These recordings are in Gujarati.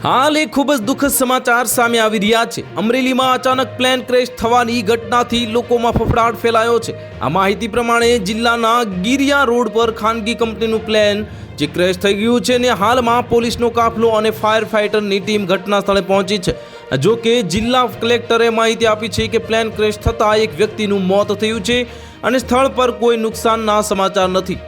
હાલ એક ખૂબ જ દુઃખદ સમાચાર સામે આવી રહ્યા છે। અમરેલીમાં અચાનક પ્લેન ક્રેશ થવાની ઘટનાથી લોકોમાં ફફડાટ ફેલાયો છે। આ માહિતી પ્રમાણે જિલ્લાના ગિરિયા રોડ પર ખાનગી કંપનીનું પ્લેન જે ક્રેશ થઈ ગયું છે ને હાલમાં પોલીસનો કાફલો અને ફાયર ફાઇટરની ટીમ ઘટના સ્થળે પહોંચી છે। જો કે જિલ્લા કલેક્ટરે માહિતી આપી છે કે પ્લેન ક્રેશ થતાં એક વ્યક્તિનું મોત થયું છે અને સ્થળ પર કોઈ નુકસાનના સમાચાર નથી।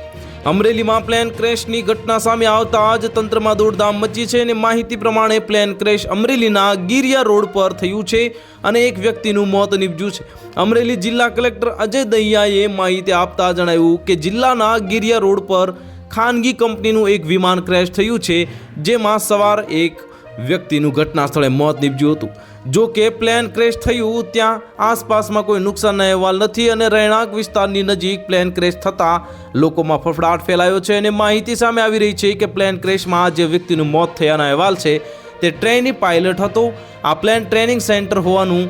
અમરેલીમાં પ્લેન ક્રેશની ઘટના સામે આવતા જ તંત્રમાં દોડધામ મચી છે અને માહિતી પ્રમાણે પ્લેન ક્રેશ અમરેલીના ગિરિયા રોડ પર થયું છે અને એક વ્યક્તિનું મોત નીપજ્યું છે। અમરેલી જિલ્લા કલેક્ટર અજય દહિયાએ માહિતી આપતા જણાવ્યું કે જિલ્લાના ગિરિયા રોડ પર ખાનગી કંપનીનું એક વિમાન ક્રેશ થયું છે, જેમાં સવાર એક વ્યક્તિનું ઘટના સ્થળે મોત નીપજ્યું હતું। જો કે પ્લેન ક્રેશ થયું ત્યાં આસપાસમાં કોઈ નુકસાનના અહેવાલ નથી અને રહેણાંક વિસ્તારની નજીક પ્લેન ક્રેશ થતાં લોકોમાં ફફડાટ ફેલાયો છે અને માહિતી સામે આવી રહી છે કે પ્લેન ક્રેશમાં જે વ્યક્તિનું મોત થયાના અહેવાલ છે તે ટ્રેની પાયલટ હતો। આ પ્લેન ટ્રેનિંગ સેન્ટર હોવાનું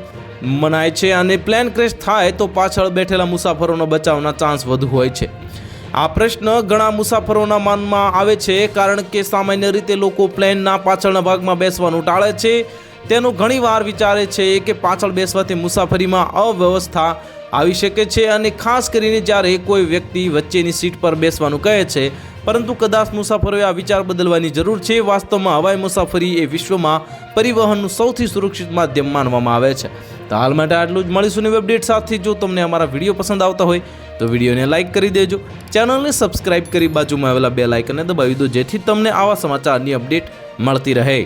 મનાય છે અને પ્લેન ક્રેશ થાય તો પાછળ બેઠેલા મુસાફરોનો બચાવના ચાન્સ વધુ હોય છે। આ પ્રશ્ન ઘણા મુસાફરોના મનમાં આવે છે, કારણ કે સામાન્ય રીતે લોકો પ્લેનના પાછળના ભાગમાં બેસવાનું ટાળે છે। તેનો ઘણીવાર વિચારે છે કે પાછળ બેસવાથી મુસાફરીમાં અવ્યવસ્થા આવી શકે છે અને ખાસ કરીને જ્યારે કોઈ વ્યક્તિ વચ્ચેની સીટ પર બેસવાનું કહે છે, પરંતુ કદાચ મુસાફરોએ આ વિચાર બદલવાની જરૂર છે। વાસ્તવમાં હવાઈ મુસાફરી એ વિશ્વમાં પરિવહનનું સૌથી સુરક્ષિત માધ્યમ માનવામાં આવે છે। તો હાલ માટે આટલું જ। મળીશું નવી અપડેટ સાથે। જો તમને અમારા વિડીયો પસંદ આવતા હોય તો વિડીયોને લાઇક કરી દેજો, ચેનલને સબસ્ક્રાઇબ કરી બાજુમાં આવેલા બેલ આઇકનને દબાવી દો, જેથી તમને આવા સમાચારની અપડેટ મળતી રહે।